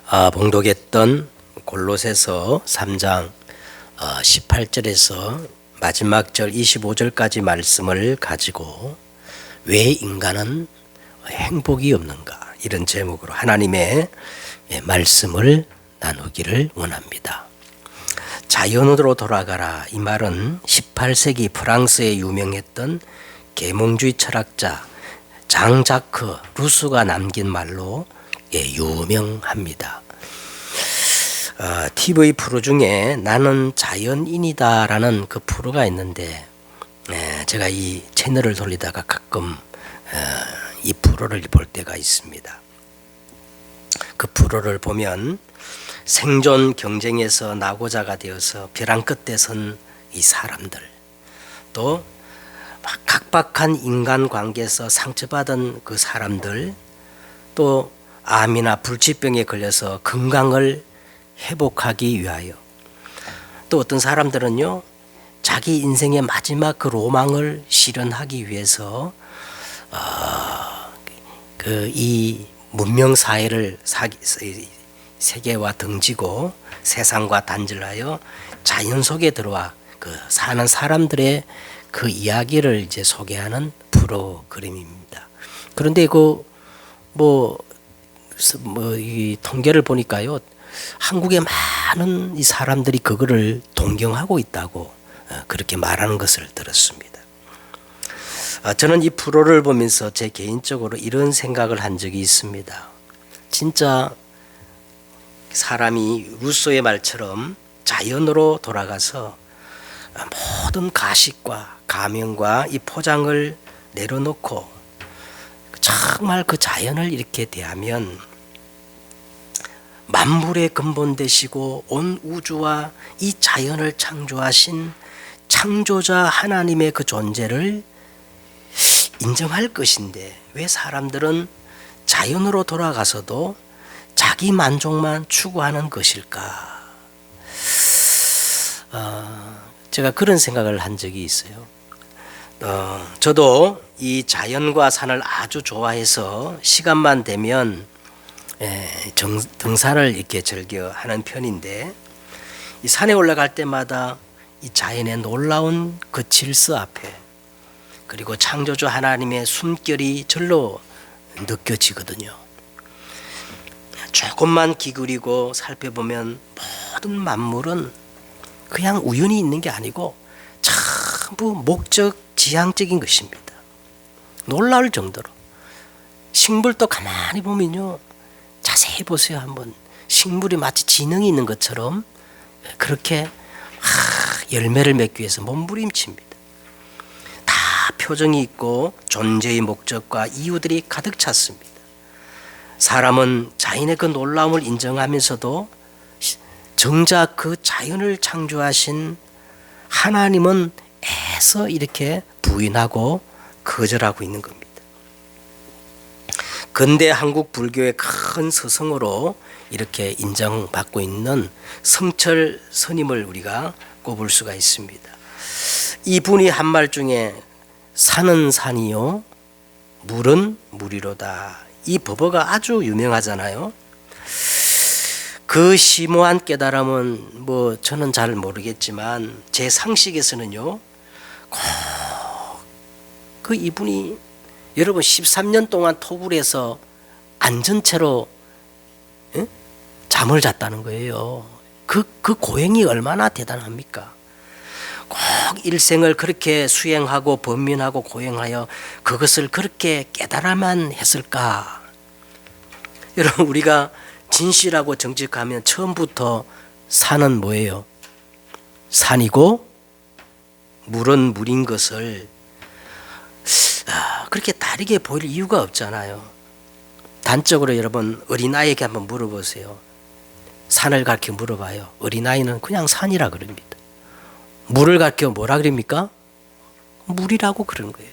봉독했던 골로새서 3장 18절에서 마지막 절 25절까지 말씀을 가지고 왜 인간은 행복이 없는가, 이런 제목으로 하나님의 말씀을 나누기를 원합니다. 자연으로 돌아가라, 이 말은 18세기 프랑스에 유명했던 계몽주의 철학자 장 자크 루소가 남긴 말로 유명합니다. TV 프로 중에 나는 자연인이다 라는 그 프로가 있는데, 제가 이 채널을 돌리다가 가끔 이 프로를 볼 때가 있습니다. 그 프로를 보면 생존 경쟁에서 낙오자가 되어서 벼랑 끝에 선 이 사람들, 또 각박한 인간관계에서 상처받은 그 사람들, 또 암이나 불치병에 걸려서 건강을 회복하기 위하여, 또 어떤 사람들은요 자기 인생의 마지막 그 로망을 실현하기 위해서 이 문명 사회를 세계와 등지고 세상과 단절하여 자연 속에 들어와 그 사는 사람들의 그 이야기를 이제 소개하는 프로그램입니다. 그런데 이 통계를 보니까요, 한국의 많은 이 사람들이 그거를 동경하고 있다고 그렇게 말하는 것을 들었습니다. 저는 이 프로를 보면서 제 개인적으로 이런 생각을 한 적이 있습니다. 진짜 사람이 루소의 말처럼 자연으로 돌아가서 모든 가식과 가면과 이 포장을 내려놓고 정말 그 자연을 이렇게 대하면 만물의 근본 되시고 온 우주와 이 자연을 창조하신 창조자 하나님의 그 존재를 인정할 것인데, 왜 사람들은 자연으로 돌아가서도 자기 만족만 추구하는 것일까? 제가 그런 생각을 한 적이 있어요. 저도 이 자연과 산을 아주 좋아해서 시간만 되면 등산을 이렇게 즐겨 하는 편인데, 이 산에 올라갈 때마다 이 자연의 놀라운 그 질서 앞에, 그리고 창조주 하나님의 숨결이 절로 느껴지거든요. 조금만 기울이고 살펴보면 모든 만물은 그냥 우연히 있는 게 아니고 전부 목적 지향적인 것입니다. 놀라울 정도로. 식물도 가만히 보면요, 자세히 보세요. 한번 식물이 마치 지능이 있는 것처럼 그렇게 열매를 맺기 위해서 몸부림칩니다. 다 표정이 있고 존재의 목적과 이유들이 가득 찼습니다. 사람은 자연의 그 놀라움을 인정하면서도 정작 그 자연을 창조하신 하나님은 애써 이렇게 부인하고 거절하고 있는 겁니다. 근대 한국 불교의 큰 스승으로 이렇게 인정받고 있는 성철 스님을 우리가 꼽을 수가 있습니다. 이분이 한 말 중에 산은 산이요 물은 물이로다, 이 법어가 아주 유명하잖아요. 그 심오한 깨달음은 저는 잘 모르겠지만 제 상식에서는요, 그 이분이 여러분 13년 동안 토굴에서 앉은 채로 잠을 잤다는 거예요. 그 고행이 얼마나 대단합니까? 꼭 일생을 그렇게 수행하고 번민하고 고행하여 그것을 그렇게 깨달아만 했을까? 여러분, 우리가 진실하고 정직하면 처음부터 산은 뭐예요? 산이고 물은 물인 것을 그렇게 다르게 보일 이유가 없잖아요. 단적으로 여러분, 어린아이에게 한번 물어보세요. 산을 가르쳐 물어봐요. 어린아이는 그냥 산이라 그럽니다. 물을 가르쳐 뭐라 그럽니까? 물이라고 그러는 거예요.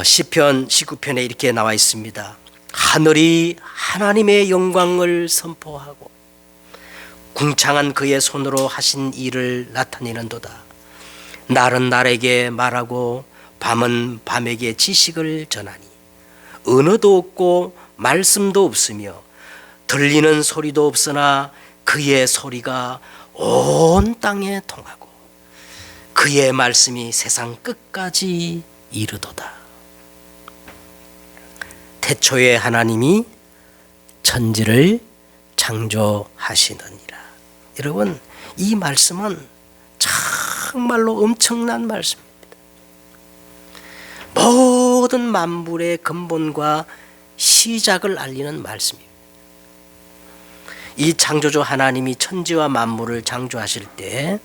시편 19편에 이렇게 나와 있습니다. 하늘이 하나님의 영광을 선포하고 궁창한 그의 손으로 하신 일을 나타내는도다. 날은 날에게 말하고 밤은 밤에게 지식을 전하니 언어도 없고 말씀도 없으며 들리는 소리도 없으나 그의 소리가 온 땅에 통하고 그의 말씀이 세상 끝까지 이르도다. 태초에 하나님이 천지를 창조하시느니라. 여러분, 이 말씀은 정말로 엄청난 말씀입니다. 모든 만물의 근본과 시작을 알리는 말씀입니다. 이 창조주 하나님이 천지와 만물을 창조하실 때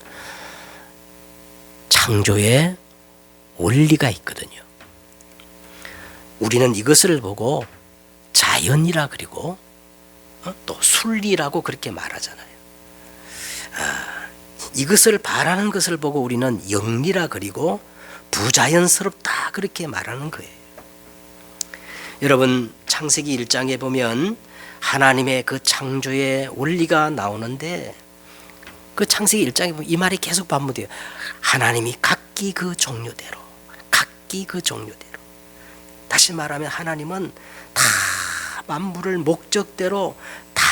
창조의 원리가 있거든요. 우리는 이것을 보고 자연이라 그리고 또 순리라고 그렇게 말하잖아요. 이것을 바라는 것을 보고 우리는 영리라 그리고 부자연스럽다 그렇게 말하는 거예요. 여러분, 창세기 1장에 보면 하나님의 그 창조의 원리가 나오는데 그 창세기 1장에 보면 이 말이 계속 반복돼요. 하나님이 각기 그 종류대로, 각기 그 종류대로. 다시 말하면 하나님은 다 만물을 목적대로 다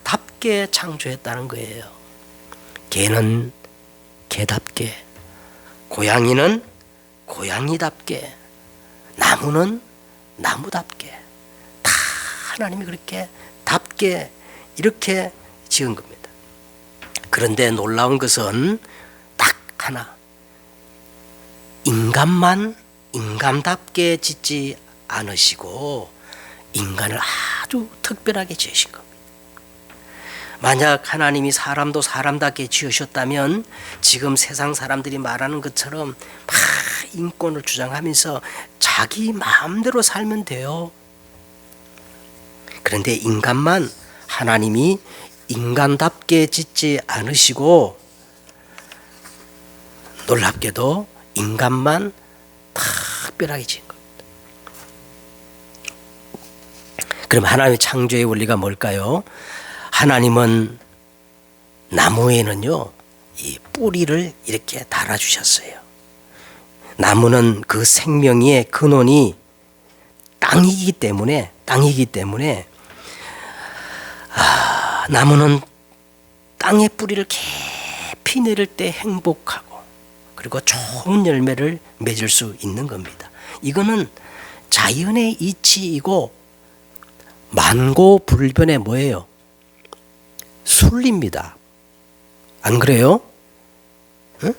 답게 창조했다는 거예요. 개는 개답게, 고양이는 고양이답게, 나무는 나무답게, 다 하나님이 그렇게 답게 이렇게 지은 겁니다. 그런데 놀라운 것은 딱 하나, 인간만 인간답게 짓지 않으시고 인간을 아주 특별하게 지으신 겁니다. 만약 하나님이 사람도 사람답게 지으셨다면 지금 세상 사람들이 말하는 것처럼 막 인권을 주장하면서 자기 마음대로 살면 돼요. 그런데 인간만 하나님이 인간답게 짓지 않으시고 놀랍게도 인간만 특별하게 지은 겁니다. 그럼 하나님의 창조의 원리가 뭘까요? 하나님은 나무에는요, 이 뿌리를 이렇게 달아주셨어요. 나무는 그 생명의 근원이 땅이기 때문에 나무는 땅의 뿌리를 깊이 내릴 때 행복하고 그리고 좋은 열매를 맺을 수 있는 겁니다. 이거는 자연의 이치이고 만고불변의 뭐예요? 순리입니다. 안 그래요? 응?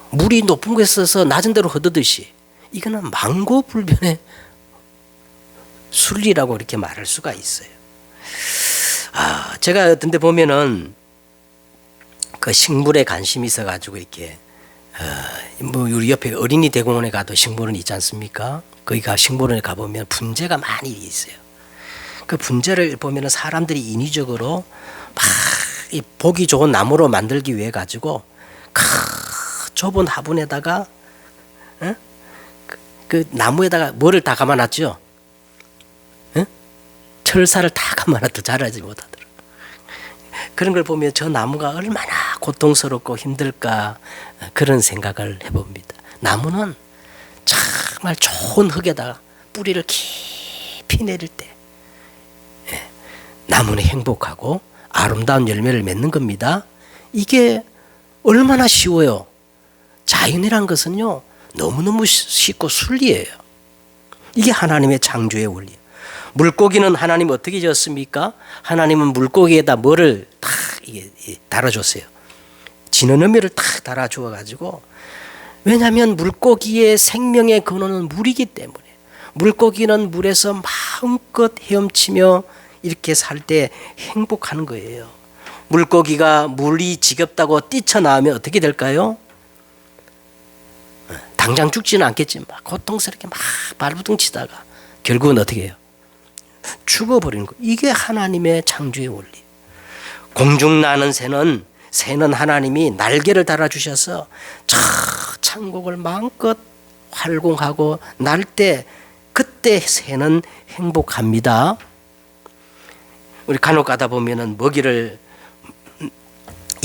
물이 높은 곳에 서서 낮은 데로 흐르듯이 이거는 만고불변의 순리라고 이렇게 말할 수가 있어요. 제가 어떤 데 보면은 그 식물에 관심이 있어가지고 이렇게 뭐 우리 옆에 어린이 대공원에 가도 식물원 있지 않습니까? 거기가 식물원에 가보면 분재가 많이 있어요. 그 분재를 보면은 사람들이 인위적으로 막 이 보기 좋은 나무로 만들기 위해 가지고 좁은 화분에다가 그 나무에다가 뭐를 다 감아놨죠? 철사를 다 감아놔도 자라지 못하더라. 그런 걸 보면 저 나무가 얼마나 고통스럽고 힘들까 그런 생각을 해봅니다. 나무는 정말 좋은 흙에다가 뿌리를 깊이 내릴 때 나무는 행복하고 아름다운 열매를 맺는 겁니다. 이게 얼마나 쉬워요. 자연이란 것은요, 너무너무 쉽고 순리예요. 이게 하나님의 창조의 원리예요. 물고기는 하나님 어떻게 지었습니까? 하나님은 물고기에다 뭐를 탁 달아줬어요. 진원음미를 탁 달아주어 가지고, 왜냐하면 물고기의 생명의 근원은 물이기 때문에 물고기는 물에서 마음껏 헤엄치며 이렇게 살 때 행복하는 거예요. 물고기가 물이 지겹다고 뛰쳐나오면 어떻게 될까요? 당장 죽지는 않겠지만 고통스럽게 막 발부둥 치다가 결국은 어떻게 해요? 죽어버리는 거. 이게 하나님의 창조의 원리. 공중 나는 새는 하나님이 날개를 달아주셔서 저 천국을 마음껏 활공하고 날 때 그때 새는 행복합니다. 우리 간혹 가다 보면은 먹이를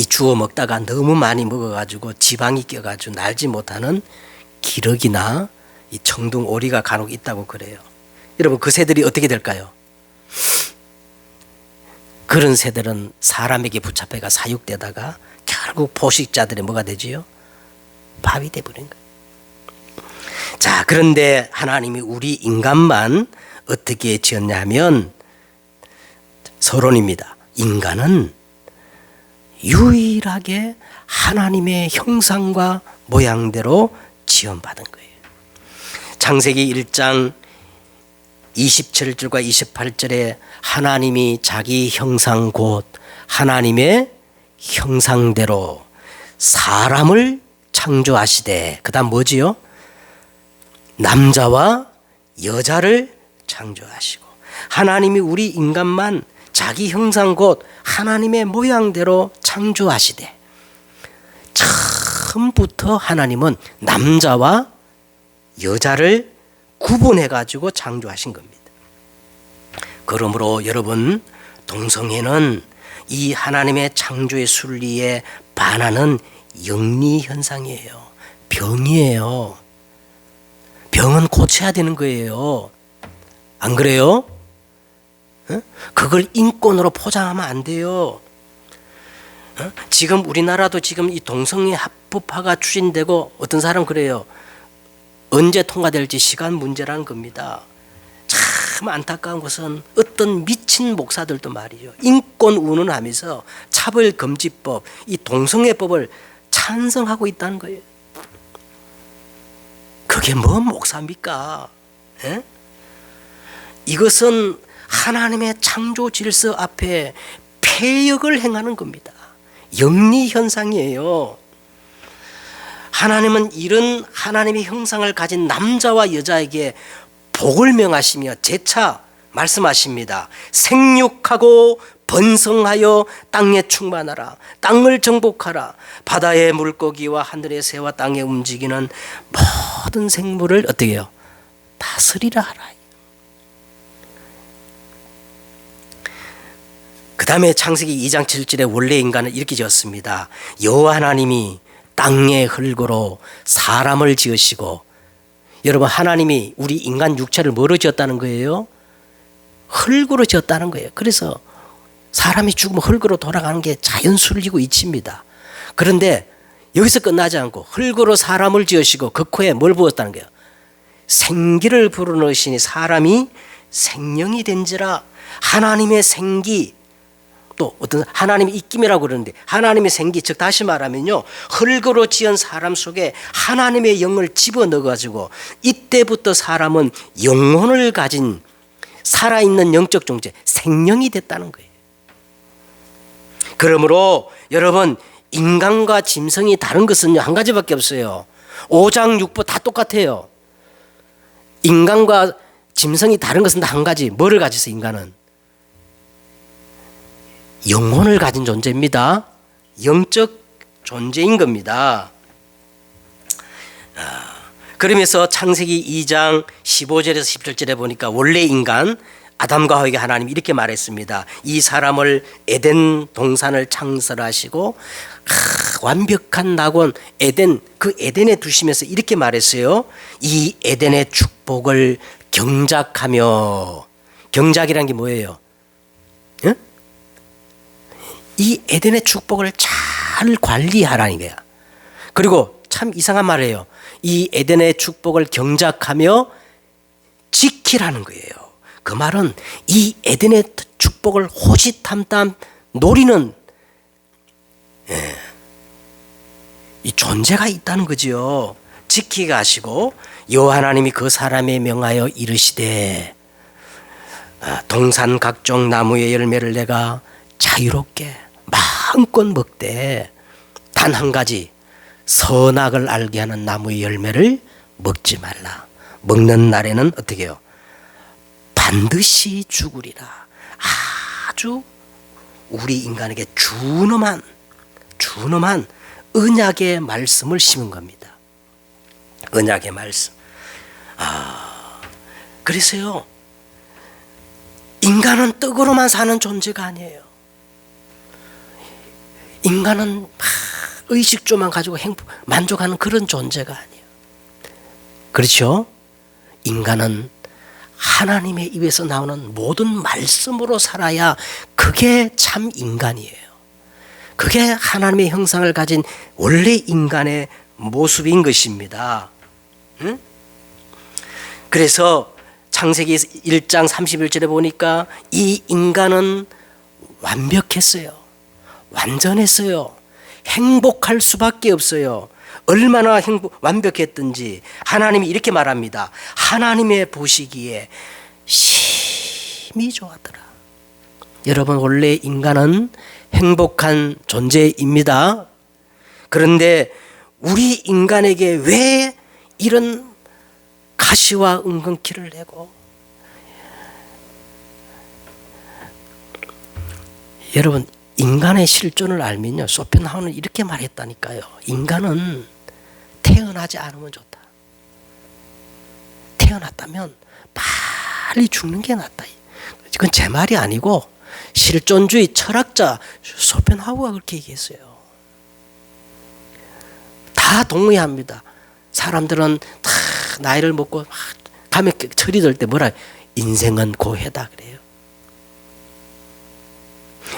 주워 먹다가 너무 많이 먹어가지고 지방이 껴가지고 날지 못하는 기러기나 이 청둥 오리가 간혹 있다고 그래요. 여러분 그 새들이 어떻게 될까요? 그런 새들은 사람에게 붙잡혀가 사육되다가 결국 포식자들의 뭐가 되지요? 밥이 돼버린 거예요. 자, 그런데 하나님이 우리 인간만 어떻게 지었냐면 서론입니다. 인간은 유일하게 하나님의 형상과 모양대로 지원받은 거예요. 창세기 1장 27절과 28절에 하나님이 자기 형상 곧 하나님의 형상대로 사람을 창조하시되, 그 다음 뭐지요? 남자와 여자를 창조하시고, 하나님이 우리 인간만 자기 형상 곧 하나님의 모양대로 창조하시되, 처음부터 하나님은 남자와 여자를 구분해 가지고 창조하신 겁니다. 그러므로 여러분, 동성애는 이 하나님의 창조의 순리에 반하는 영리 현상이에요. 병이에요. 병은 고쳐야 되는 거예요. 안 그래요? 그걸 인권으로 포장하면 안 돼요. 지금 우리나라도 지금 이 동성애 합법화가 추진되고, 어떤 사람 그래요. 언제 통과될지 시간 문제라는 겁니다. 참 안타까운 것은 어떤 미친 목사들도 말이죠. 인권 운운하면서 차별금지법, 이 동성애법을 찬성하고 있다는 거예요. 그게 뭔 목사입니까? 에? 이것은 하나님의 창조 질서 앞에 폐역을 행하는 겁니다. 영리 현상이에요. 하나님은 이런 하나님의 형상을 가진 남자와 여자에게 복을 명하시며 재차 말씀하십니다. 생육하고 번성하여 땅에 충만하라. 땅을 정복하라. 바다의 물고기와 하늘의 새와 땅에 움직이는 모든 생물을 어떻게 해요? 다스리라 하라. 그 다음에 창세기 2장 7절에 원래 인간은 이렇게 지었습니다. 여호와 하나님이 땅의 흙으로 사람을 지으시고, 여러분 하나님이 우리 인간 육체를 뭐로 지었다는 거예요? 흙으로 지었다는 거예요. 그래서 사람이 죽으면 흙으로 돌아가는 게 자연순리고 이치입니다. 그런데 여기서 끝나지 않고 흙으로 사람을 지으시고 그 코에 뭘 부었다는 거예요? 생기를 불어넣으시니 사람이 생명이 된지라. 하나님의 생기, 또 어떤 하나님의 입김이라고 그러는데 하나님의 생기, 즉 다시 말하면요, 흙으로 지은 사람 속에 하나님의 영을 집어넣어가지고 이때부터 사람은 영혼을 가진 살아있는 영적 존재, 생명이 됐다는 거예요. 그러므로 여러분, 인간과 짐승이 다른 것은요 한 가지밖에 없어요. 오장육부 다 똑같아요. 인간과 짐승이 다른 것은 다 한 가지. 뭐를 가지서 인간은? 영혼을 가진 존재입니다. 영적 존재인 겁니다. 그러면서 창세기 2장 15절에서 17절에 보니까 원래 인간 아담과 하와에게 하나님이 이렇게 말했습니다. 이 사람을 에덴 동산을 창설하시고 완벽한 낙원 에덴, 그 에덴에 두시면서 이렇게 말했어요. 이 에덴의 축복을 경작하며, 경작이란 게 뭐예요? 예? 이 에덴의 축복을 잘 관리하라는 거야. 그리고 참 이상한 말이에요. 이 에덴의 축복을 경작하며 지키라는 거예요. 그 말은 이 에덴의 축복을 호시탐탐 노리는 이 존재가 있다는 거지요. 지키게 하시고, 여호와 하나님이 그 사람에 명하여 이르시되, 동산 각종 나무의 열매를 내가 자유롭게 마음껏 먹되 단 한 가지 선악을 알게 하는 나무의 열매를 먹지 말라. 먹는 날에는 어떻게 해요? 반드시 죽으리라. 아주 우리 인간에게 준엄한 언약의 말씀을 심은 겁니다. 언약의 말씀. 그래서요, 인간은 떡으로만 사는 존재가 아니에요. 인간은 의식주만 가지고 만족하는 그런 존재가 아니에요. 그렇죠? 인간은 하나님의 입에서 나오는 모든 말씀으로 살아야 그게 참 인간이에요. 그게 하나님의 형상을 가진 원래 인간의 모습인 것입니다. 응? 그래서 창세기 1장 31절에 보니까 이 인간은 완벽했어요. 완전했어요. 행복할 수밖에 없어요. 얼마나 완벽했든지 하나님이 이렇게 말합니다. 하나님의 보시기에 심히 좋았더라. 여러분, 원래 인간은 행복한 존재입니다. 그런데 우리 인간에게 왜 이런 가시와 은근키를 내고, 여러분, 인간의 실존을 알면요, 쇼펜하우어는 이렇게 말했다니까요. 인간은 태어나지 않으면 좋다. 태어났다면 빨리 죽는 게 낫다. 이건 제 말이 아니고 실존주의 철학자 쇼펜하우어가 그렇게 얘기했어요. 다 동의합니다. 사람들은 다 나이를 먹고 가면 철이 들 때 뭐라, 인생은 고해다 그래요.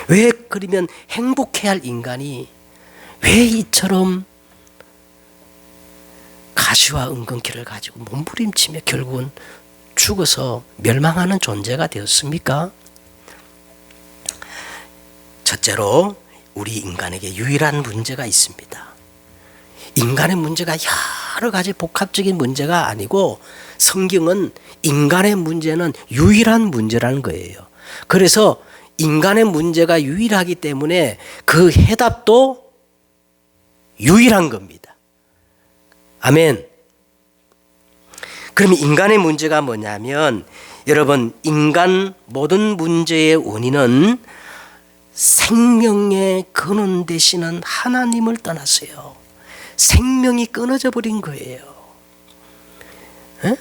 왜 그러면 행복해야 할 인간이 왜 이처럼 가시와 은근키를 가지고 몸부림치며 결국은 죽어서 멸망하는 존재가 되었습니까? 첫째로 우리 인간에게 유일한 문제가 있습니다. 인간의 문제가 여러 가지 복합적인 문제가 아니고 성경은 인간의 문제는 유일한 문제라는 거예요. 그래서 인간의 문제가 유일하기 때문에 그 해답도 유일한 겁니다. 아멘. 그럼 인간의 문제가 뭐냐면, 여러분, 인간 모든 문제의 원인은 생명의 근원 되시는 하나님을 떠났어요. 생명이 끊어져 버린 거예요. 에?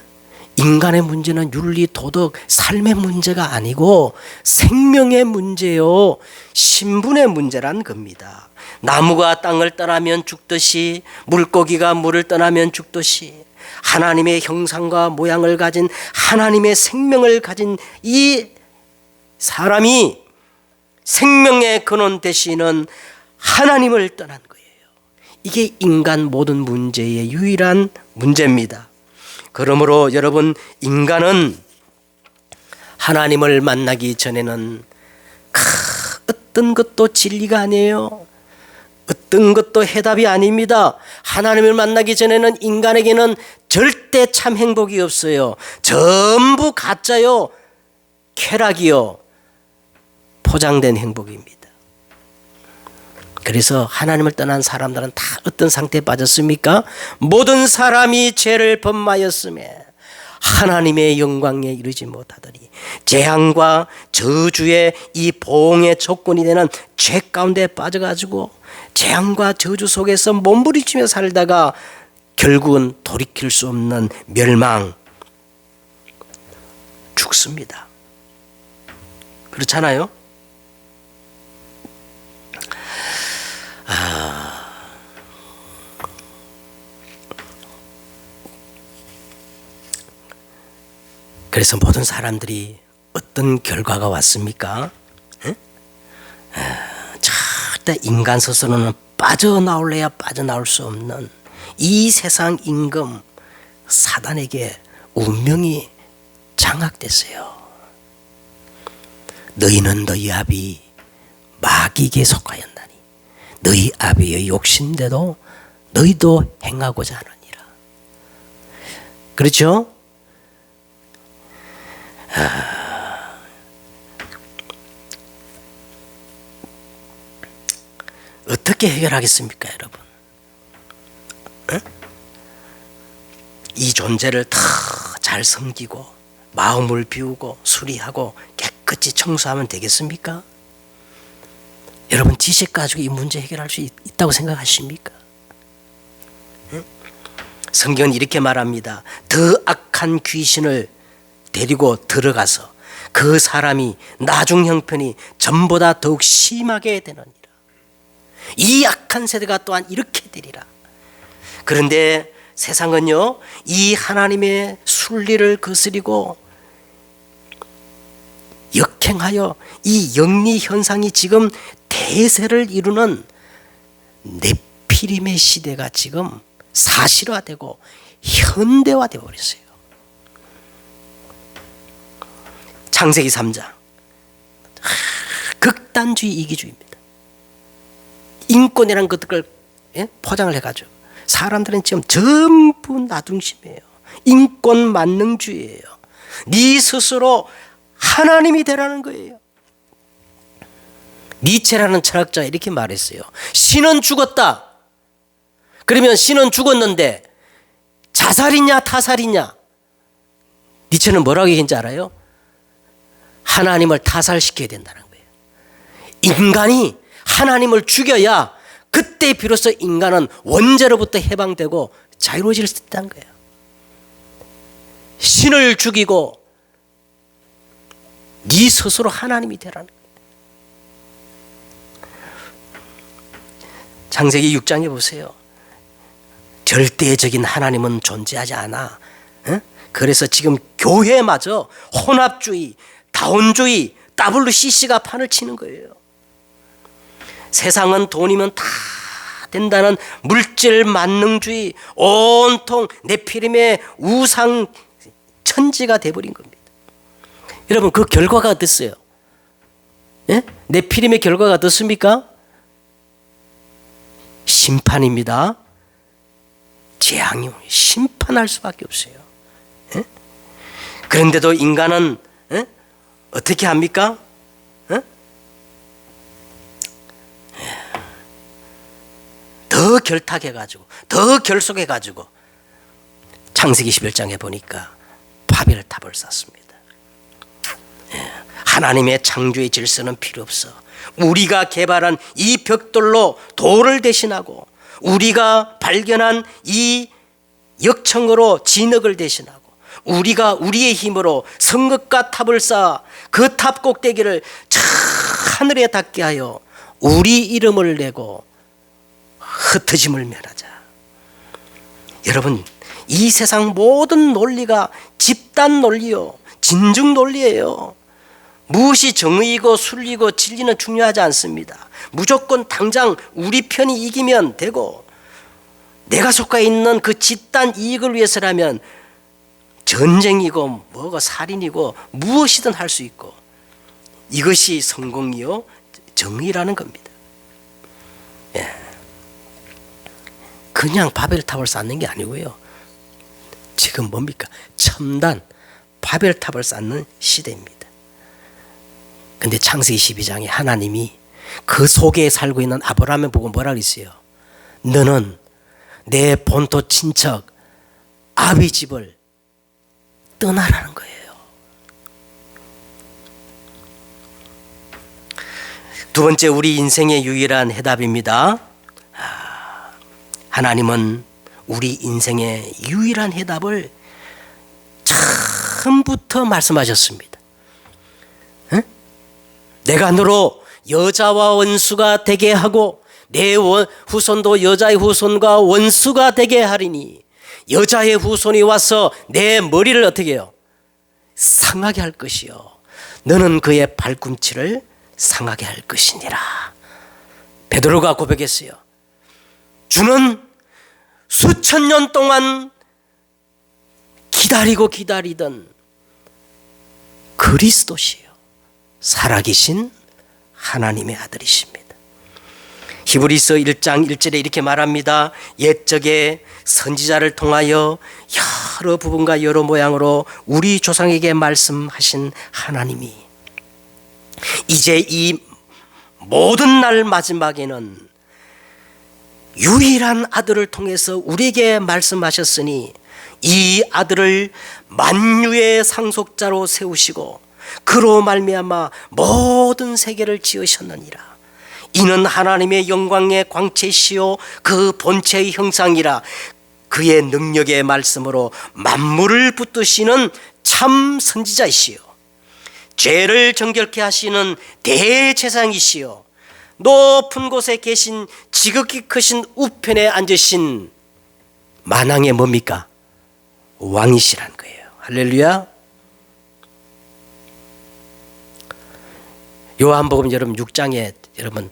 인간의 문제는 윤리, 도덕, 삶의 문제가 아니고 생명의 문제요, 신분의 문제란 겁니다. 나무가 땅을 떠나면 죽듯이, 물고기가 물을 떠나면 죽듯이, 하나님의 형상과 모양을 가진, 하나님의 생명을 가진 이 사람이 생명의 근원 되시는 하나님을 떠난 거예요. 이게 인간 모든 문제의 유일한 문제입니다. 그러므로 여러분, 인간은 하나님을 만나기 전에는 어떤 것도 진리가 아니에요. 어떤 것도 해답이 아닙니다. 하나님을 만나기 전에는 인간에게는 절대 참 행복이 없어요. 전부 가짜요, 쾌락이요, 포장된 행복입니다. 그래서 하나님을 떠난 사람들은 다 어떤 상태에 빠졌습니까? 모든 사람이 죄를 범하였음에 하나님의 영광에 이르지 못하더니, 재앙과 저주의 이 보응의 조건이 되는 죄 가운데 빠져가지고 재앙과 저주 속에서 몸부림치며 살다가 결국은 돌이킬 수 없는 멸망, 죽습니다. 그렇잖아요? 그래서 모든 사람들이 어떤 결과가 왔습니까? 절대 인간 스스로는 빠져나올래야 빠져나올 수 없는 이 세상 임금 사단에게 운명이 장악됐어요. 너희는 너희 아비 마귀에게 속하였나니 너희 아비의 욕심대로 너희도 행하고자 하느니라. 그렇죠? 어떻게 해결하겠습니까, 여러분? 이 존재를 다 잘 섬기고 마음을 비우고 수리하고 깨끗이 청소하면 되겠습니까? 여러분, 지식 가지고 이 문제 해결할 수 있다고 생각하십니까? 성경은 이렇게 말합니다. 더 악한 귀신을 데리고 들어가서 그 사람이 나중 형편이 전보다 더욱 심하게 되느니라. 이 악한 세대가 또한 이렇게 되리라. 그런데 세상은요, 이 하나님의 순리를 거스리고 역행하여 이 영리 현상이 지금 대세를 이루는 네피림의 시대가 지금 사실화되고 현대화되어 버렸어요. 창세기 3장 극단주의 이기주의입니다. 인권이라는 것들을 포장을 해가지고 사람들은 지금 전부 나중심이에요. 인권 만능주의예요. 네 스스로 하나님이 되라는 거예요. 니체라는 철학자가 이렇게 말했어요. 신은 죽었다. 그러면 신은 죽었는데 자살이냐 타살이냐? 니체는 뭐라고 얘기했는지 알아요? 하나님을 타살시켜야 된다는 거예요. 인간이 하나님을 죽여야 그때 비로소 인간은 원죄로부터 해방되고 자유로워질 수 있다는 거예요. 신을 죽이고 네 스스로 하나님이 되라는 거예요. 창세기 6장에 보세요. 절대적인 하나님은 존재하지 않아. 그래서 지금 교회마저 혼합주의, 다원주의, WCC가 판을 치는 거예요. 세상은 돈이면 다 된다는 물질 만능주의, 온통 네피림의 우상 천지가 돼버린 겁니다. 여러분 그 결과가 어땠어요? 네피림의 결과가 어떻습니까? 심판입니다. 재앙이 심판할 수밖에 없어요. 그런데도 인간은 어떻게 합니까? 더 결탁해가지고 더 결속해가지고 창세기 11장에 보니까 바벨탑을 쌓습니다. 하나님의 창조의 질서는 필요 없어. 우리가 개발한 이 벽돌로 돌을 대신하고 우리가 발견한 이 역청으로 진흙을 대신하고 우리가 우리의 힘으로 성읍과 탑을 쌓아 그 탑 꼭대기를 저 하늘에 닿게 하여 우리 이름을 내고 흩어짐을 면하자. 여러분 이 세상 모든 논리가 집단 논리요 진중 논리예요. 무엇이 정의이고 순리고 진리는 중요하지 않습니다. 무조건 당장 우리 편이 이기면 되고 내가 속해 있는 그 집단 이익을 위해서라면 전쟁이고 뭐가 살인이고 무엇이든 할 수 있고 이것이 성공이요 정의라는 겁니다. 그냥 바벨탑을 쌓는 게 아니고요. 지금 뭡니까? 첨단 바벨탑을 쌓는 시대입니다. 근데 창세기 12장에 하나님이 그 속에 살고 있는 아브라함을 보고 뭐라 그랬어요? 너는 내 본토 친척 아비 집을 떠나라는 거예요. 두 번째 우리 인생의 유일한 해답입니다. 하나님은 우리 인생의 유일한 해답을 처음부터 말씀하셨습니다. 내가 너로 여자와 원수가 되게 하고 내 후손도 여자의 후손과 원수가 되게 하리니 여자의 후손이 와서 내 머리를 어떻게 해요? 상하게 할 것이요 너는 그의 발꿈치를 상하게 할 것이니라. 베드로가 고백했어요. 주는 수천 년 동안 기다리던 그리스도시요 살아계신 하나님의 아들이십니다. 히브리서 1장 1절에 이렇게 말합니다. 옛적에 선지자를 통하여 여러 부분과 여러 모양으로 우리 조상에게 말씀하신 하나님이 이제 이 모든 날 마지막에는 유일한 아들을 통해서 우리에게 말씀하셨으니 이 아들을 만유의 상속자로 세우시고 그로 말미암아 모든 세계를 지으셨느니라. 이는 하나님의 영광의 광채시요 그 본체의 형상이라. 그의 능력의 말씀으로 만물을 붙드시는 참 선지자이시요 죄를 정결케 하시는 대제사장이시요 높은 곳에 계신 지극히 크신 우편에 앉으신 만왕의 뭡니까? 왕이시란 거예요. 할렐루야. 요한복음 여러분 6장에 여러분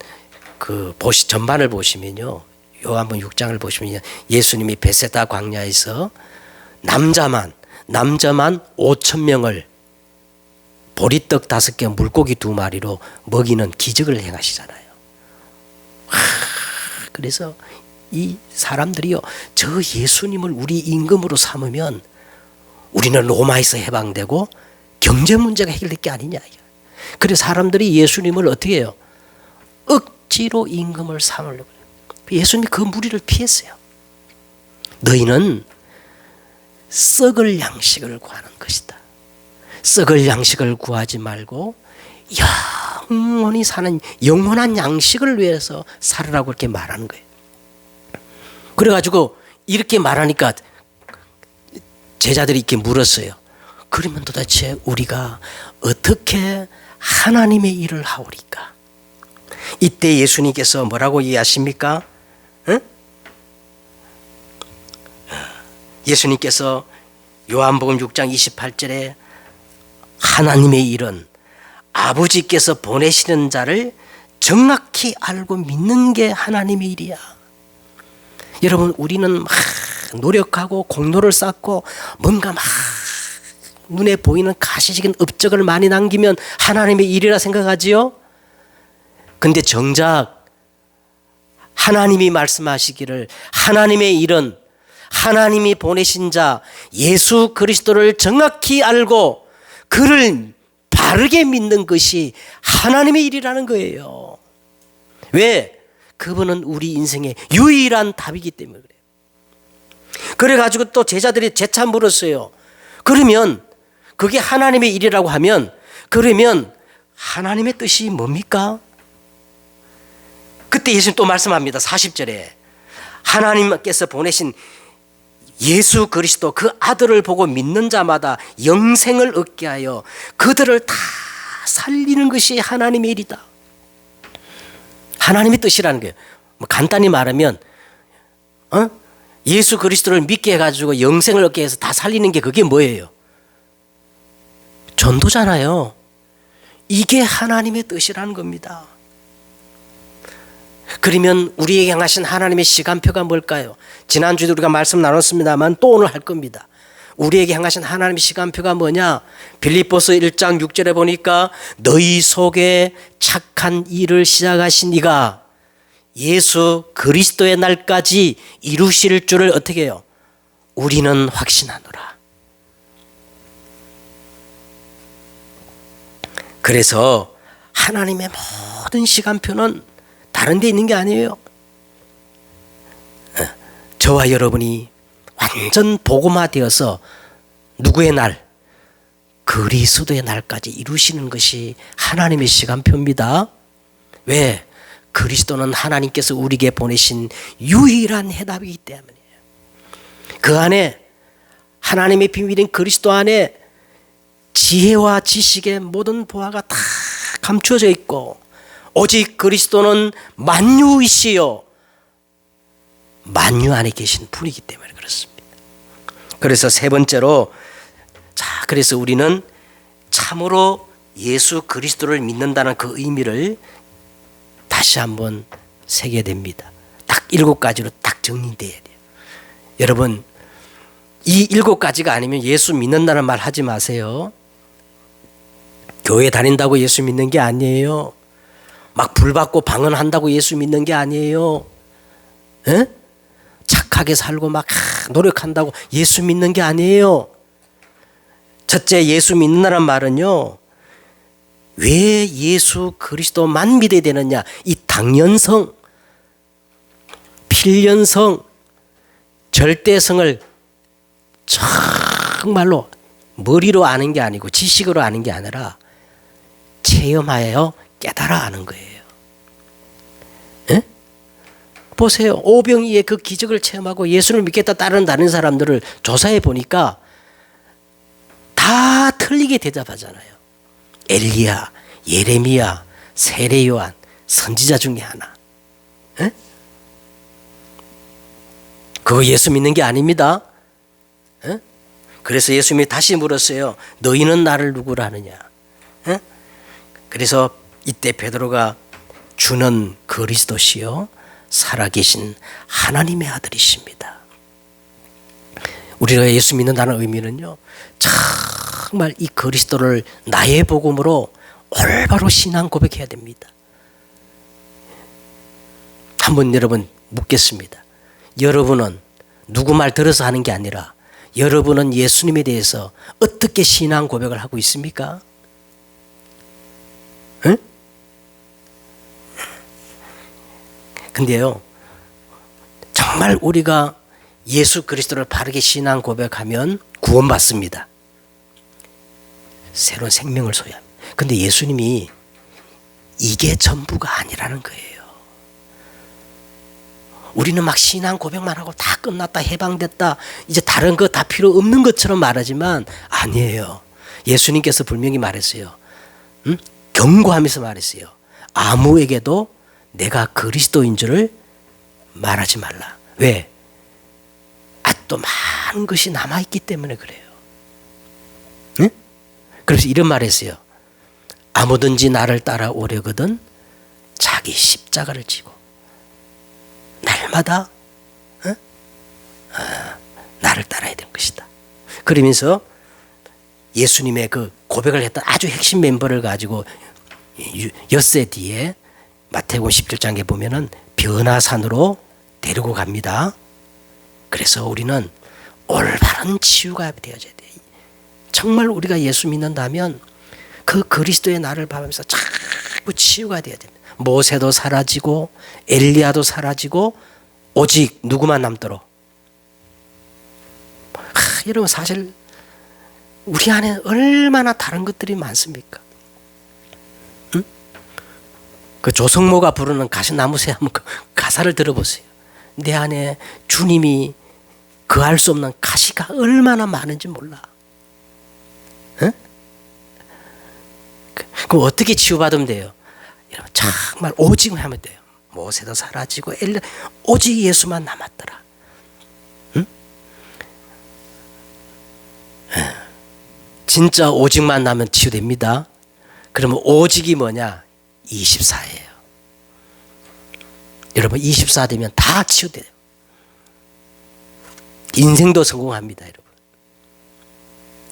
그 전반을 보시면요. 요한복음 6장을 보시면 예수님이 베세다 광야에서 남자만 5천 명을 보리떡 5개 물고기 2마리로 먹이는 기적을 행하시잖아요. 그래서 이 사람들이요, 저 예수님을 우리 임금으로 삼으면 우리는 로마에서 해방되고 경제 문제가 해결될 게 아니냐. 그래서 사람들이 예수님을 어떻게 해요? 억지로 임금을 삼으려고 해요. 예수님이 그 무리를 피했어요. 너희는 썩을 양식을 구하는 것이다. 썩을 양식을 구하지 말고 영원히 사는 영원한 양식을 위해서 살으라고 이렇게 말하는 거예요. 그래가지고 이렇게 말하니까 제자들이 이렇게 물었어요. 그러면 도대체 우리가 어떻게 하나님의 일을 하오리까? 이때 예수님께서 뭐라고 이해하십니까? 응? 예수님께서 요한복음 6장 28절에 하나님의 일은 아버지께서 보내시는 자를 정확히 알고 믿는 게 하나님의 일이야. 여러분, 우리는 막 노력하고 공로를 쌓고 뭔가 막 눈에 보이는 가시적인 업적을 많이 남기면 하나님의 일이라 생각하지요. 근데 정작 하나님이 말씀하시기를 하나님의 일은 하나님이 보내신 자 예수 그리스도를 정확히 알고 그를 바르게 믿는 것이 하나님의 일이라는 거예요. 왜? 그분은 우리 인생의 유일한 답이기 때문에 그래요. 그래가지고 또 제자들이 재차 물었어요. 그러면 그게 하나님의 일이라고 하면 그러면 하나님의 뜻이 뭡니까? 그때 예수님 또 말씀합니다. 40절에 하나님께서 보내신 예수 그리스도 그 아들을 보고 믿는 자마다 영생을 얻게 하여 그들을 다 살리는 것이 하나님의 일이다. 하나님의 뜻이라는 거예요. 뭐 간단히 말하면 예수 그리스도를 믿게 해가지고 영생을 얻게 해서 다 살리는 게 그게 뭐예요? 전도잖아요. 이게 하나님의 뜻이라는 겁니다. 그러면 우리에게 향하신 하나님의 시간표가 뭘까요? 지난주에도 우리가 말씀 나눴습니다만 또 오늘 할 겁니다. 우리에게 향하신 하나님의 시간표가 뭐냐? 빌립보서 1장 6절에 보니까 너희 속에 착한 일을 시작하신 이가 예수 그리스도의 날까지 이루실 줄을 어떻게 해요? 우리는 확신하노라. 그래서 하나님의 모든 시간표는 다른 데 있는 게 아니에요. 저와 여러분이 완전 복음화되어서 누구의 날? 그리스도의 날까지 이루시는 것이 하나님의 시간표입니다. 왜? 그리스도는 하나님께서 우리에게 보내신 유일한 해답이기 때문이에요. 그 안에 하나님의 비밀인 그리스도 안에 지혜와 지식의 모든 보화가 다 감추어져 있고 오직 그리스도는 만유이시요 만유 안에 계신 분이기 때문에 그렇습니다. 그래서 세 번째로 그래서 우리는 참으로 예수 그리스도를 믿는다는 그 의미를 다시 한번 새겨야 됩니다. 딱 7가지로 딱 정리돼야 돼요. 여러분, 이 7가지가 아니면 예수 믿는다는 말 하지 마세요. 교회 다닌다고 예수 믿는 게 아니에요. 막 불받고 방언한다고 예수 믿는 게 아니에요. 에? 착하게 살고 막 노력한다고 예수 믿는 게 아니에요. 첫째, 예수 믿는다는 말은요, 왜 예수 그리스도만 믿어야 되느냐? 이 당연성, 필연성, 절대성을 정말로 머리로 아는 게 아니고 지식으로 아는 게 아니라 체험하여 깨달아 아는 거예요. 에? 보세요. 오병이의 그 기적을 체험하고 예수를 믿겠다 따른다는 사람들을 조사해 보니까 다 틀리게 대답하잖아요. 엘리야, 예레미야, 세례 요한, 선지자 중에 하나. 에? 그거 예수 믿는 게 아닙니다. 에? 그래서 예수님이 다시 물었어요. 너희는 나를 누구라 하느냐? 에? 그래서 이때 베드로가 주는 그리스도시요 살아계신 하나님의 아들이십니다. 우리가 예수 믿는다는 의미는요, 정말 이 그리스도를 나의 복음으로 올바로 신앙 고백해야 됩니다. 한번 여러분 묻겠습니다. 여러분은 누구 말 들어서 하는 게 아니라 여러분은 예수님에 대해서 어떻게 신앙 고백을 하고 있습니까? 응? 근데요, 정말 우리가 예수 그리스도를 바르게 신앙 고백하면 구원받습니다. 새로운 생명을 소유합니다. 근데 예수님이 이게 전부가 아니라는 거예요. 우리는 막 신앙 고백만 하고 다 끝났다, 해방됐다, 이제 다른 거 다 필요 없는 것처럼 말하지만 아니에요. 예수님께서 분명히 말했어요. 경고하면서 말했어요. 아무에게도 내가 그리스도인 줄을 말하지 말라. 왜? 아직도 많은 것이 남아있기 때문에 그래요. 응? 그래서 이런 말 했어요. 아무든지 나를 따라오려거든 자기 십자가를 지고 날마다 나를 따라야 될 것이다. 그러면서 예수님의 그 고백을 했던 아주 핵심 멤버를 가지고 엿새 뒤에 마태복음 17장에 보면은 변화산으로 데리고 갑니다. 그래서 우리는 올바른 치유가 되어져야 돼. 정말 우리가 예수 믿는다면 그 그리스도의 나를 바라면서 자꾸 치유가 되어야 됩니다. 모세도 사라지고 엘리야도 사라지고 오직 누구만 남도록. 여러분 사실 우리 안에 얼마나 다른 것들이 많습니까? 응? 그 조성모가 부르는 가시나무새 한번 그 가사를 들어보세요. 내 안에 주님이 그할 수 없는 가시가 얼마나 많은지 몰라. 응? 그럼 어떻게 치유받으면 돼요? 여러분 정말 오직 하면 돼요. 모세도 사라지고 엘리 오직 예수만 남았더라. 응? 진짜 오직만 나면 치유됩니다. 그러면 오직이 뭐냐? 24예요. 여러분 24 되면 다 치유돼요. 인생도 성공합니다, 여러분.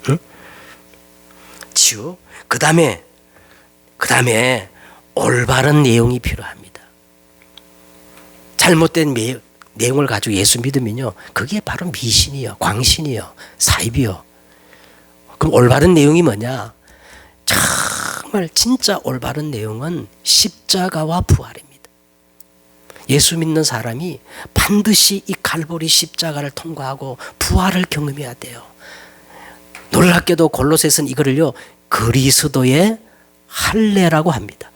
응? 치유. 그 다음에 올바른 내용이 필요합니다. 잘못된 내용을 가지고 예수 믿으면요, 그게 바로 미신이요, 광신이요, 사입이요. 그럼 올바른 내용이 뭐냐? 정말 진짜 올바른 내용은 십자가와 부활입니다. 예수 믿는 사람이 반드시 이 갈보리 십자가를 통과하고 부활을 경험해야 돼요. 놀랍게도 골로새서는 이거를요, 그리스도의 할례라고 합니다.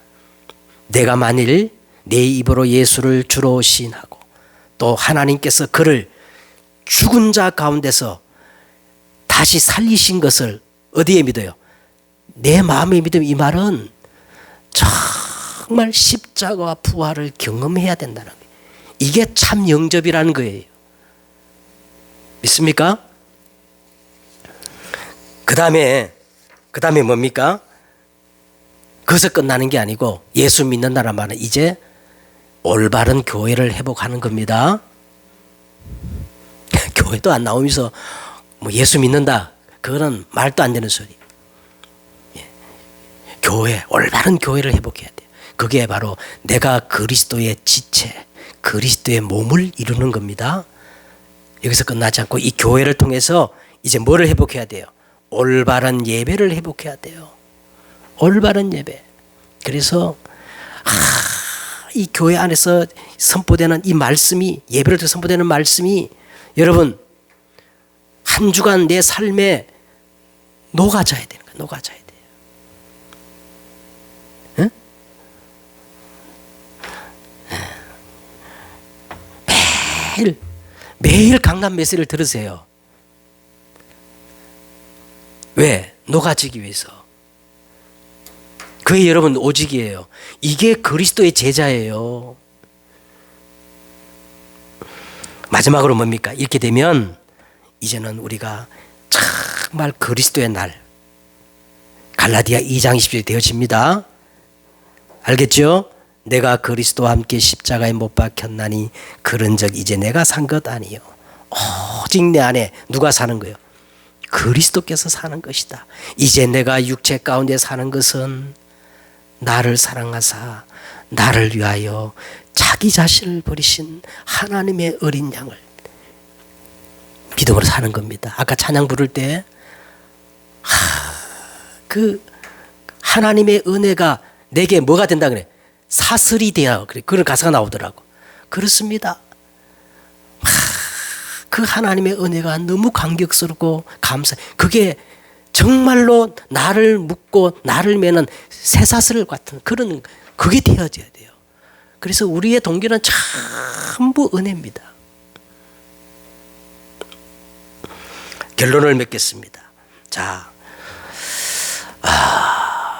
내가 만일 내 입으로 예수를 주로 시인하고 또 하나님께서 그를 죽은 자 가운데서 다시 살리신 것을 어디에 믿어요? 내 마음에 믿음. 이 말은 정말 십자가와 부활을 경험해야 된다는 거예요. 이게 참 영접이라는 거예요. 믿습니까? 그 다음에 뭡니까? 그것서 끝나는 게 아니고 예수 믿는다는 말은 이제 올바른 교회를 회복하는 겁니다. 교회도 안 나오면서 뭐 예수 믿는다, 그거는 말도 안 되는 소리. 교회, 올바른 교회를 회복해야 돼요. 그게 바로 내가 그리스도의 지체, 그리스도의 몸을 이루는 겁니다. 여기서 끝나지 않고 이 교회를 통해서 이제 뭐를 회복해야 돼요? 올바른 예배를 회복해야 돼요. 올바른 예배. 그래서 이 교회 안에서 선포되는 이 말씀이, 예배를 통해 선포되는 말씀이 여러분 한 주간 내 삶에 녹아져야 되는 거예요. 녹아져야 돼요. 응? 매일 강단 메시지를 들으세요. 왜? 녹아지기 위해서. 그게 여러분 오직이에요. 이게 그리스도의 제자예요. 마지막으로 뭡니까? 이렇게 되면 이제는 우리가 정말 그리스도의 날, 갈라디아 2장 20절이 되어집니다. 알겠죠? 내가 그리스도와 함께 십자가에 못 박혔나니 그런즉 이제 내가 산 것 아니요 오직 내 안에 누가 사는 거예요? 그리스도께서 사는 것이다. 이제 내가 육체 가운데 사는 것은 나를 사랑하사 나를 위하여 자기 자신을 버리신 하나님의 어린 양을 믿음으로 사는 겁니다. 아까 찬양 부를 때 그 하나님의 은혜가 내게 뭐가 된다 그래? 사슬이 되어 그래. 그런 가사가 나오더라고. 그렇습니다. 그 하나님의 은혜가 너무 감격스럽고 감사해. 그게 정말로 나를 묶고 나를 매는 쇠사슬 같은 그런 그게 되어져야 돼요. 그래서 우리의 동기는 전부 은혜입니다. 결론을 맺겠습니다. 자,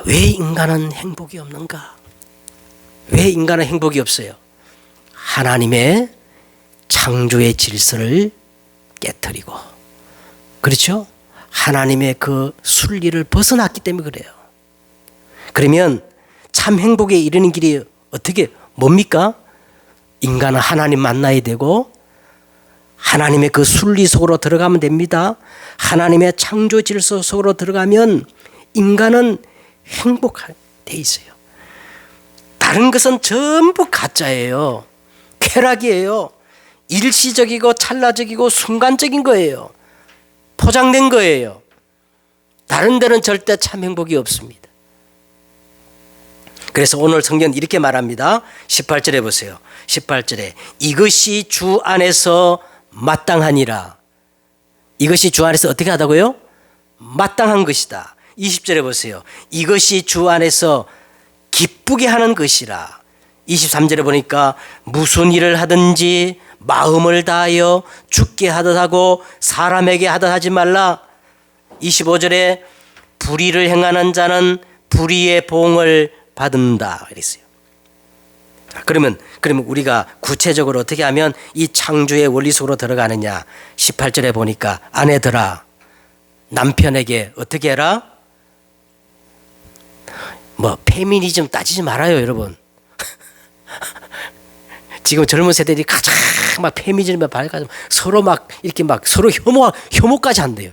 왜 인간은 행복이 없는가? 왜 인간은 행복이 없어요? 하나님의 창조의 질서를 깨뜨리고, 그렇죠? 하나님의 그 순리를 벗어났기 때문에 그래요. 그러면 참 행복에 이르는 길이 어떻게 뭡니까? 인간은 하나님 만나야 되고 하나님의 그 순리 속으로 들어가면 됩니다. 하나님의 창조 질서 속으로 들어가면 인간은 행복하게 돼 있어요. 다른 것은 전부 가짜예요. 쾌락이에요. 일시적이고 찰나적이고 순간적인 거예요. 포장된 거예요. 다른 데는 절대 참 행복이 없습니다. 그래서 오늘 성경 이렇게 말합니다. 18절에 보세요. 18절에 이것이 주 안에서 마땅하니라. 이것이 주 안에서 어떻게 하다고요? 마땅한 것이다. 20절에 보세요. 이것이 주 안에서 기쁘게 하는 것이라. 23절에 보니까 무슨 일을 하든지 마음을 다하여 주께 하듯 하고 사람에게 하듯 하지 말라. 25절에 불의를 행하는 자는 불의의 보응을 받는다 그랬어요. 그러면 우리가 구체적으로 어떻게 하면 이 창조의 원리 속으로 들어가느냐? 18절에 보니까 아내들아 남편에게 어떻게 해라? 뭐 페미니즘 따지지 말아요, 여러분. 지금 젊은 세대들이 가장 막 페미니즘에 밝아서 서로 막 이렇게 막 서로 혐오까지 한대요.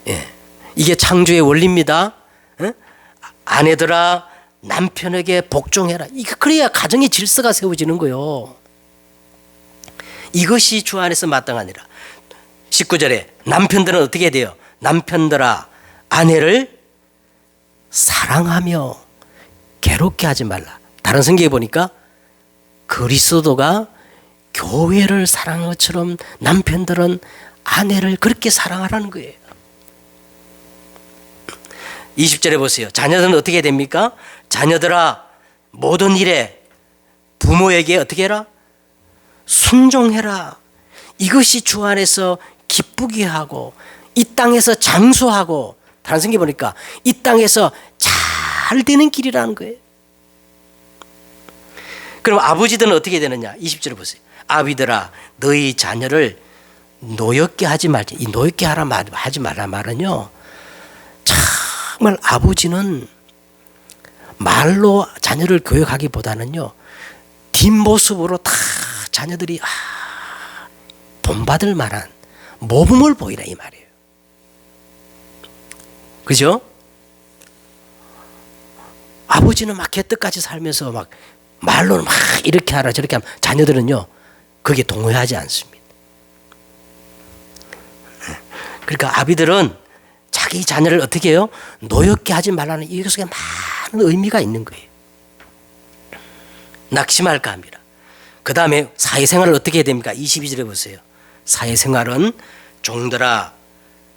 예, 이게 창조의 원리입니다. 예? 아내들아 남편에게 복종해라. 이거 그래야 가정의 질서가 세워지는 거요. 이것이 주 안에서 마땅하니라. 19절에 남편들은 어떻게 해야 돼요? 남편들아 아내를 사랑하며 괴롭게 하지 말라. 다른 성경에 보니까 그리스도가 교회를 사랑하는 것처럼 남편들은 아내를 그렇게 사랑하라는 거예요. 20절에 보세요. 자녀들은 어떻게 해야 됩니까? 자녀들아 모든 일에 부모에게 어떻게 해라? 순종해라. 이것이 주 안에서 기쁘게 하고 이 땅에서 장수하고, 다른 성경 보니까 이 땅에서 잘 되는 길이라는 거예요. 그럼 아버지들은 어떻게 되느냐? 20절에 보세요. 아비들아 너희 자녀를 노엽게 하지 말지. 이 노엽게 하지 말라 말은요, 정말 아버지는 말로 자녀를 교육하기보다는요 뒷모습으로 다 자녀들이 본받을 만한 모범을 보이라 이 말이에요. 그죠? 아버지는 막 개떡같이 살면서 막 말로는 막 이렇게 하라 저렇게 하면 자녀들은요 그게 동의하지 않습니다. 그러니까 아비들은 자기 자녀를 어떻게 해요? 노엽게 하지 말라는 이 속에 많은 의미가 있는 거예요. 낙심할까 합니다. 그 다음에 사회생활을 어떻게 해야 됩니까? 22절에 보세요. 사회생활은 종들아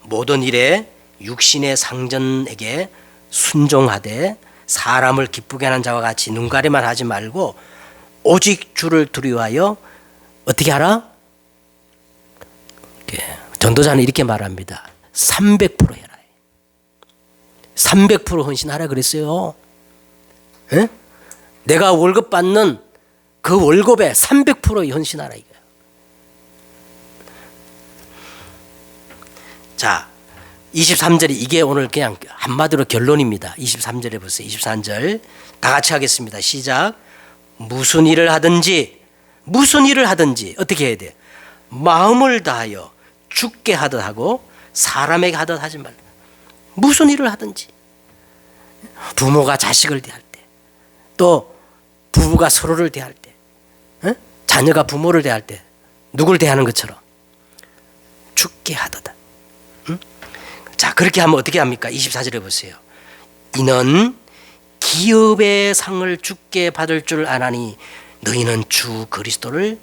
모든 일에 육신의 상전에게 순종하되 사람을 기쁘게 하는 자와 같이 눈가리만 하지 말고 오직 주를 두려워하여 어떻게 하라? 전도자는 이렇게 말합니다. 300% 해라. 300% 헌신하라 그랬어요. 에? 내가 월급 받는 그 월급에 300% 헌신하라 이거야. 자, 23절이 이게 오늘 그냥 한마디로 결론입니다. 23절에 보세요. 23절 다 같이 하겠습니다. 시작. 무슨 일을 하든지 어떻게 해야 돼요? 마음을 다하여 주께 하듯 하고 사람에게 하듯 하지 말라. 무슨 일을 하든지 부모가 자식을 대할 때, 또 부부가 서로를 대할 때, 자녀가 부모를 대할 때 누굴 대하는 것처럼 주께 하듯. 자, 그렇게 하면 어떻게 합니까? 24절에 보세요. 이는 기업의 상을 주께 받을 줄 아나니 너희는 주 그리스도를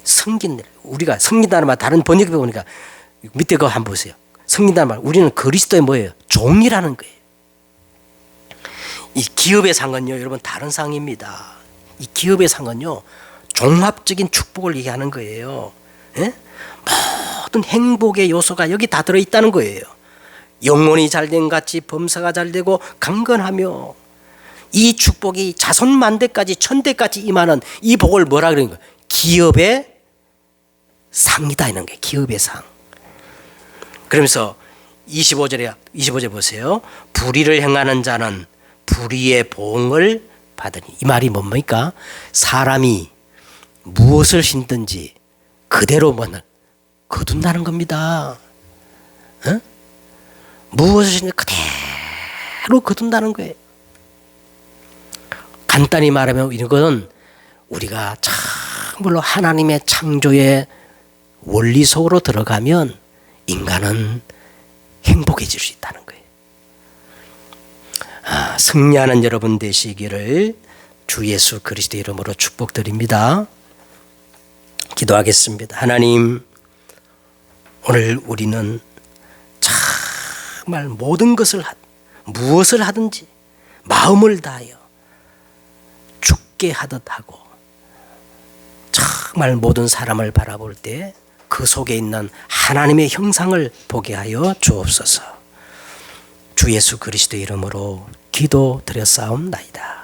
섬긴다. 우리가 섬긴다는 말 다른 번역에 보니까 밑에 거 한번 보세요. 섬긴다는 말 우리는 그리스도의 뭐예요? 종이라는 거예요. 이 기업의 상은요, 여러분 다른 상입니다. 이 기업의 상은요, 종합적인 축복을 얘기하는 거예요. 예? 모든 행복의 요소가 여기 다 들어있다는 거예요. 영혼이 잘된 같이 범사가 잘되고 강건하며, 이 축복이 자손 만대까지 천대까지 임하는 이 복을 뭐라 그러는 거예요? 기업의 상이다 이런 거예요. 기업의 상. 그러면서 25절 보세요. 불의를 행하는 자는 불의의 보응을 받으니. 이 말이 뭡니까? 사람이 무엇을 심든지 그대로 거둔다는 겁니다. 어? 무엇을 심든지 그대로 거둔다는 거예요. 간단히 말하면 이것은 우리가 참으로 하나님의 창조의 원리 속으로 들어가면 인간은 행복해질 수 있다는 거예요. 승리하는 여러분 되시기를 주 예수 그리스도 이름으로 축복드립니다. 기도하겠습니다. 하나님, 오늘 우리는 정말 모든 것을 무엇을 하든지 마음을 다하여 죽게 하듯 하고, 정말 모든 사람을 바라볼 때 그 속에 있는 하나님의 형상을 보게 하여 주옵소서. 주 예수 그리스도 이름으로 기도드렸사옵나이다.